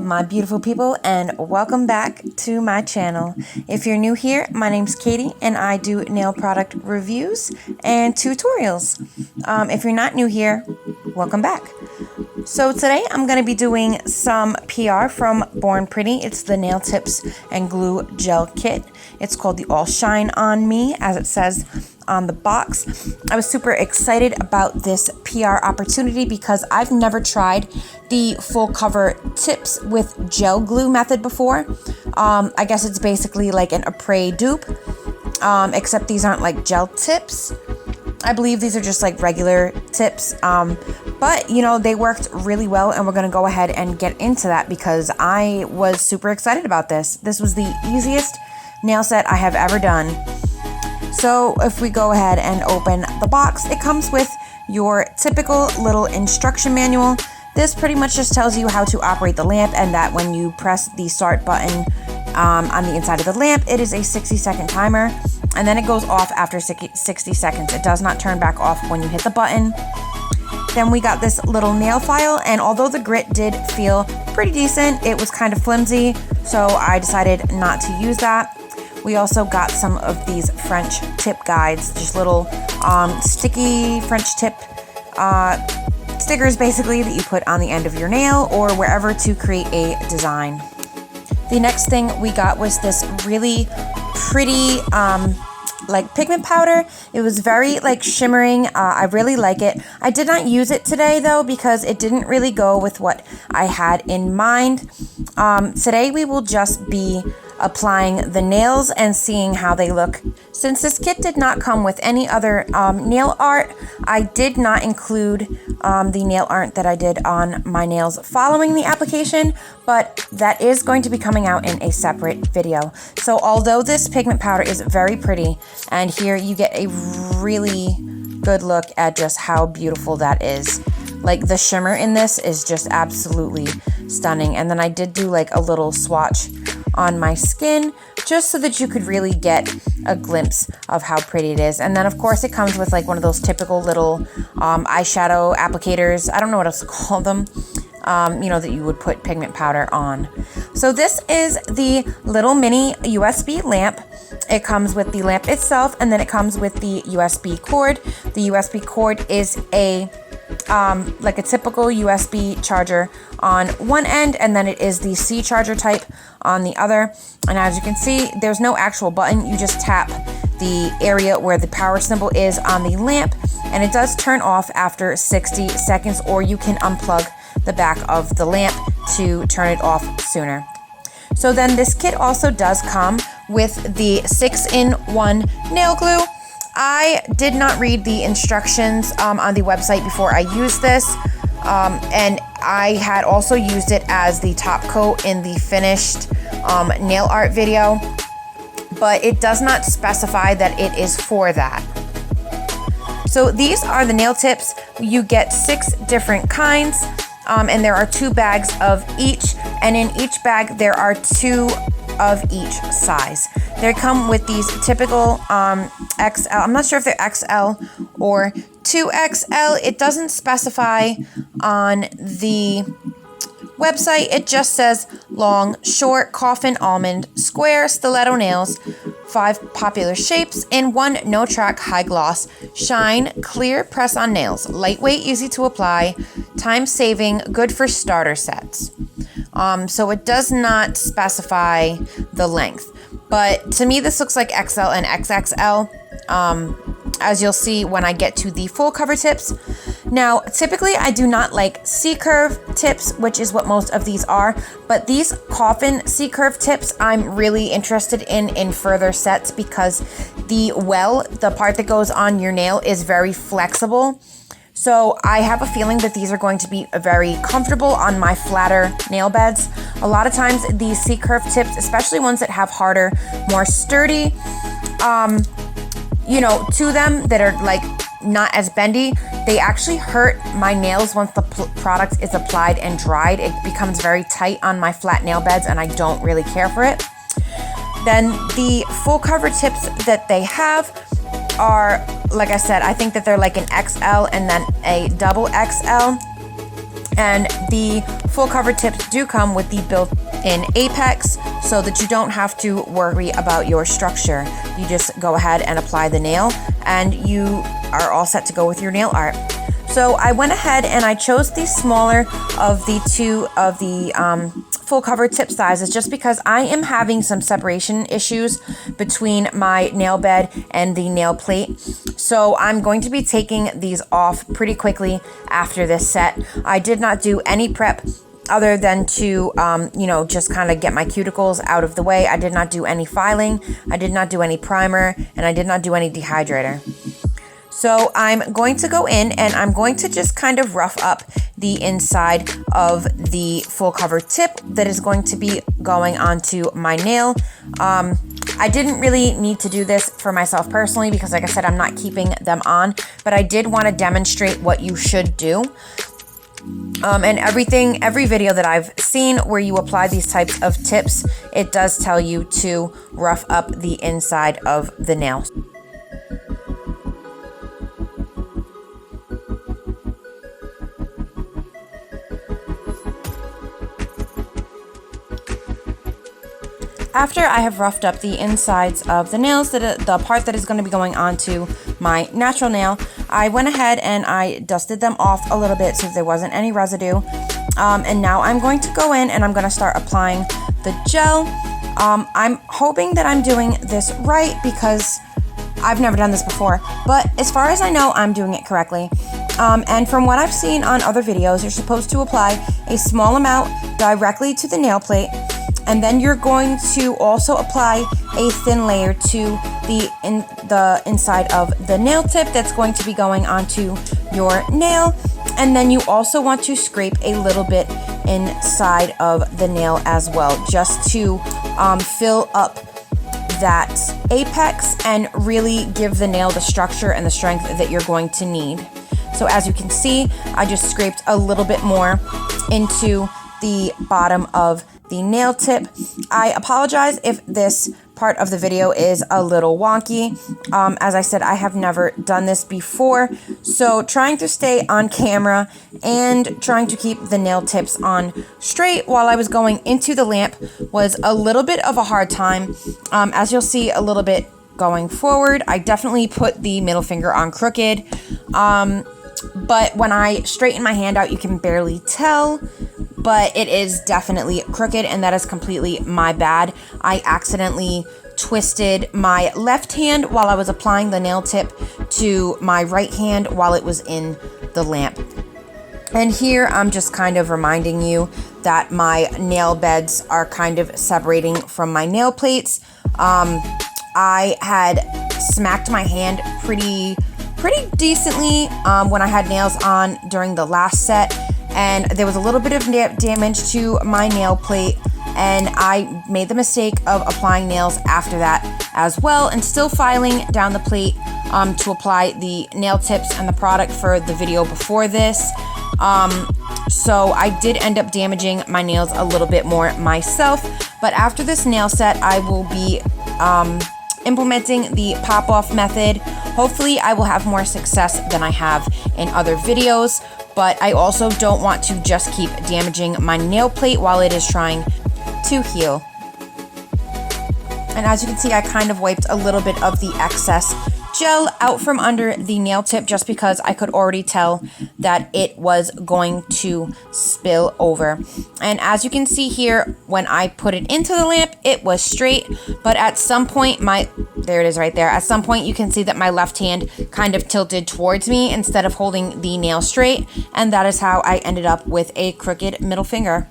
my beautiful people, and welcome back to my channel. If you're new here, my name's Katie and I do nail product reviews and tutorials. If you're not new here, welcome back. So today I'm going to be doing some PR from Born Pretty. It's the nail tips and glue gel kit. It's called the All Shine On Me, as it says on the box. I was super excited about this PR opportunity because I've never tried the full cover tips with gel glue method before. I guess it's basically like an après dupe, except these aren't like gel tips. I believe these are just like regular tips, but you know, they worked really well, and we're gonna go ahead and get into that because I was super excited about this. This was the easiest nail set I have ever done. So if we go ahead and open the box, it comes with your typical little instruction manual. This pretty much just tells you how to operate the lamp, and that when you press the start button on the inside of the lamp, it is a 60-second timer, and then it goes off after 60 seconds. It does not turn back off when you hit the button. Then we got this little nail file, and although the grit did feel pretty decent, it was kind of flimsy, so I decided not to use that. We also got some of these French tip guides, just little sticky French tip stickers basically that you put on the end of your nail or wherever to create a design. The next thing we got was this really pretty like pigment powder. It was very like shimmering. I really like it. I did not use it today though because it didn't really go with what I had in mind. Today we will just be applying the nails and seeing how they look. Since this kit did not come with any other nail art, I did not include the nail art that I did on my nails following the application, but that is going to be coming out in a separate video. So although this pigment powder is very pretty, and here you get a really good look at just how beautiful that is. Like the shimmer in this is just absolutely stunning. And then I did do like a little swatch on my skin just so that you could really get a glimpse of how pretty it is. And then of course it comes with like one of those typical little eyeshadow applicators. I don't know what else to call them. You know, that you would put pigment powder on. So this is the little mini USB lamp. It comes with the lamp itself, and then it comes with the USB cord. The USB cord is a like a typical USB charger on one end, and then it is the C charger type on the other. And as you can see, there's no actual button. You just tap the area where the power symbol is on the lamp, and it does turn off after 60 seconds, or you can unplug the back of the lamp to turn it off sooner. So then this kit also does come with the 6-in-1 nail glue. I did not read the instructions on the website before I used this, and I had also used it as the top coat in the finished nail art video, but it does not specify that it is for that. So these are the nail tips. You get 6 different kinds, and there are 2 bags of each, and in each bag there are 2 of each size. They come with these typical XL. I'm not sure if they're XL or 2XL. It doesn't specify on the website. It just says long, short, coffin, almond, square, stiletto nails, 5 popular shapes, and 1 no track high gloss, shine, clear press on nails, lightweight, easy to apply, time saving, good for starter sets. So it does not specify the length, but to me this looks like XL and XXL, as you'll see when I get to the full cover tips. Now, typically I do not like C-curve tips, which is what most of these are, but these coffin C-curve tips I'm really interested in further sets because the part that goes on your nail is very flexible. So I have a feeling that these are going to be very comfortable on my flatter nail beds. A lot of times these C-curve tips, especially ones that have harder, more sturdy, you know, to them that are like not as bendy, they actually hurt my nails once the product is applied and dried. It becomes very tight on my flat nail beds, and I don't really care for it. Then the full cover tips that they have are, like I said, I think that they're like an XL and then a double XL. And the full cover tips do come with the built-in apex so that you don't have to worry about your structure. You just go ahead and apply the nail and you are all set to go with your nail art. So I went ahead and I chose the smaller of the two of the full cover tip sizes just because I am having some separation issues between my nail bed and the nail plate. So I'm going to be taking these off pretty quickly after this set. I did not do any prep other than to, just kind of get my cuticles out of the way. I did not do any filing. I did not do any primer, and I did not do any dehydrator. So I'm going to go in and I'm going to just kind of rough up the inside of the full cover tip that is going to be going onto my nail. I didn't really need to do this for myself personally because, like I said, I'm not keeping them on, but I did want to demonstrate what you should do. And every video that I've seen where you apply these types of tips, it does tell you to rough up the inside of the nail. After I have roughed up the insides of the nails, the part that is going to be going onto my natural nail, I went ahead and I dusted them off a little bit so there wasn't any residue. And now I'm going to go in and I'm going to start applying the gel. I'm hoping that I'm doing this right because I've never done this before, but as far as I know, I'm doing it correctly. And from what I've seen on other videos, you're supposed to apply a small amount directly to the nail plate. And then you're going to also apply a thin layer to the inside of the nail tip that's going to be going onto your nail. And then you also want to scrape a little bit inside of the nail as well, just to fill up that apex and really give the nail the structure and the strength that you're going to need. So as you can see, I just scraped a little bit more into the bottom of the nail tip. I apologize if this part of the video is a little wonky. As I said, I have never done this before, so trying to stay on camera and trying to keep the nail tips on straight while I was going into the lamp was a little bit of a hard time. As you'll see a little bit going forward, I definitely put the middle finger on crooked, but when I straighten my hand out, you can barely tell, but it is definitely crooked, and that is completely my bad. I accidentally twisted my left hand while I was applying the nail tip to my right hand while it was in the lamp. And here I'm just kind of reminding you that my nail beds are kind of separating from my nail plates. I had smacked my hand pretty decently when I had nails on during the last set, and there was a little bit of damage to my nail plate, and I made the mistake of applying nails after that as well, and still filing down the plate to apply the nail tips and the product for the video before this. So I did end up damaging my nails a little bit more myself, but after this nail set, I will be implementing the pop-off method. Hopefully I will have more success than I have in other videos, but I also don't want to just keep damaging my nail plate while it is trying to heal. And as you can see, I kind of wiped a little bit of the excess gel out from under the nail tip just because I could already tell that it was going to spill over. And as you can see here, when I put it into the lamp, it was straight, but at some point there it is right there. At some point you can see that my left hand kind of tilted towards me instead of holding the nail straight, and that is how I ended up with a crooked middle finger.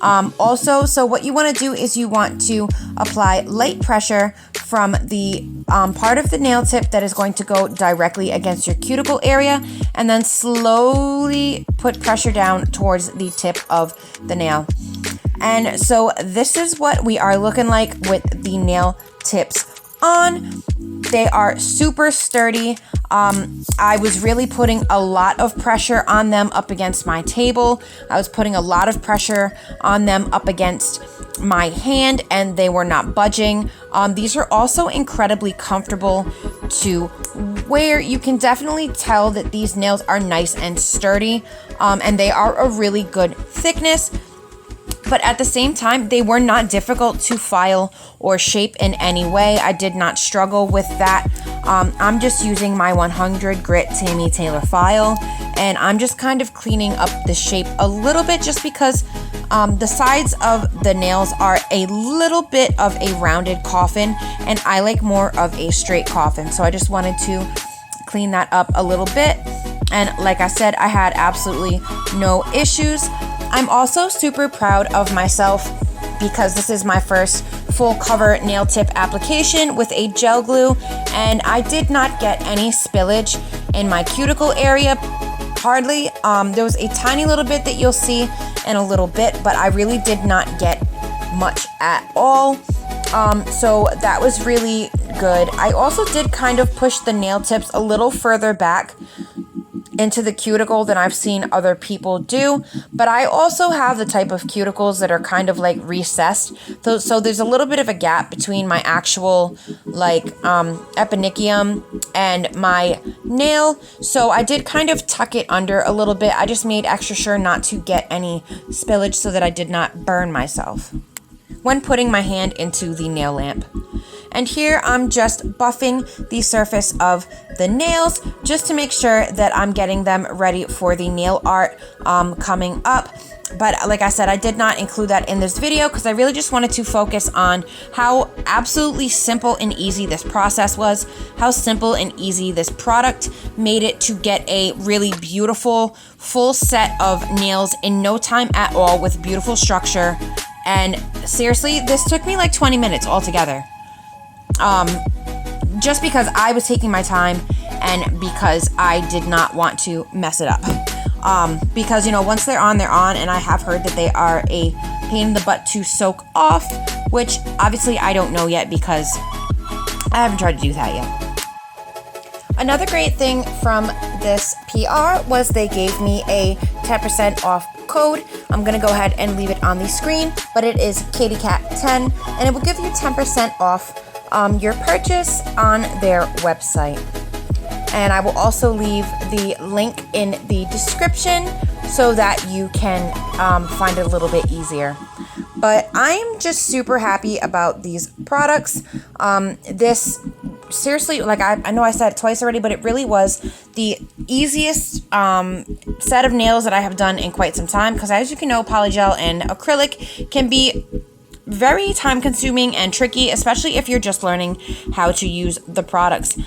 So what you want to do is you want to apply light pressure from the part of the nail tip that is going to go directly against your cuticle area, and then slowly put pressure down towards the tip of the nail. And so this is what we are looking like with the nail tips on. They are super sturdy. I was really putting a lot of pressure on them up against my table. I was putting a lot of pressure on them up against my hand, and they were not budging. These are also incredibly comfortable to wear. You can definitely tell that these nails are nice and sturdy, and they are a really good thickness. But at the same time, they were not difficult to file or shape in any way. I did not struggle with that. I'm just using my 100 grit Tammy Taylor file, and I'm just kind of cleaning up the shape a little bit just because the sides of the nails are a little bit of a rounded coffin, and I like more of a straight coffin. So I just wanted to clean that up a little bit. And like I said, I had absolutely no issues. I'm also super proud of myself because this is my first full cover nail tip application with a gel glue, and I did not get any spillage in my cuticle area, hardly. There was a tiny little bit that you'll see in a little bit, but I really did not get much at all. So that was really good. I also did kind of push the nail tips a little further back into the cuticle than I've seen other people do, but I also have the type of cuticles that are kind of like recessed, so there's a little bit of a gap between my actual like eponychium and my nail, so I did kind of tuck it under a little bit. I just made extra sure not to get any spillage so that I did not burn myself when putting my hand into the nail lamp. And here I'm just buffing the surface of the nails just to make sure that I'm getting them ready for the nail art coming up. But like I said, I did not include that in this video because I really just wanted to focus on how absolutely simple and easy this process was, how simple and easy this product made it to get a really beautiful full set of nails in no time at all with beautiful structure. And seriously, this took me like 20 minutes altogether. Just because I was taking my time and because I did not want to mess it up. Because, you know, once they're on, and I have heard that they are a pain in the butt to soak off, which obviously I don't know yet because I haven't tried to do that yet. Another great thing from this PR was they gave me a 10% off code. I'm going to go ahead and leave it on the screen, but it is katiecatnails, and it will give you 10% off your purchase on their website. And I will also leave the link in the description so that you can find it a little bit easier. But I'm just super happy about these products. This seriously, like I know I said it twice already, but it really was the easiest set of nails that I have done in quite some time, because as you can know, polygel and acrylic can be very time consuming and tricky, especially if you're just learning how to use the products.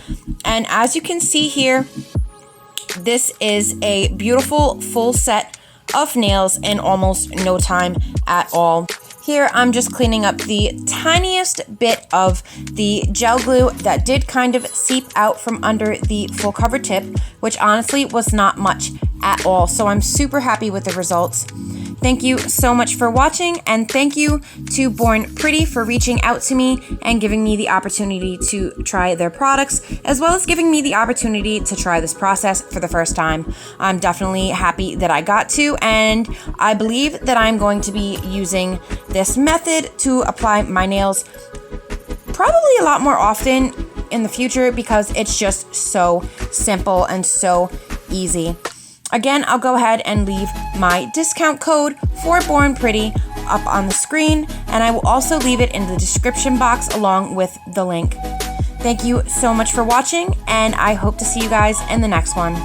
And as you can see here, this is a beautiful full set of nails in almost no time at all. Here I'm just cleaning up the tiniest bit of the gel glue that did kind of seep out from under the full cover tip, which honestly was not much at all. So I'm super happy with the results. Thank you so much for watching, and thank you to Born Pretty for reaching out to me and giving me the opportunity to try their products, as well as giving me the opportunity to try this process for the first time. I'm definitely happy that I got to, and I believe that I'm going to be using this method to apply my nails probably a lot more often in the future because it's just so simple and so easy. Again, I'll go ahead and leave my discount code for Born Pretty up on the screen, and I will also leave it in the description box along with the link. Thank you so much for watching, and I hope to see you guys in the next one.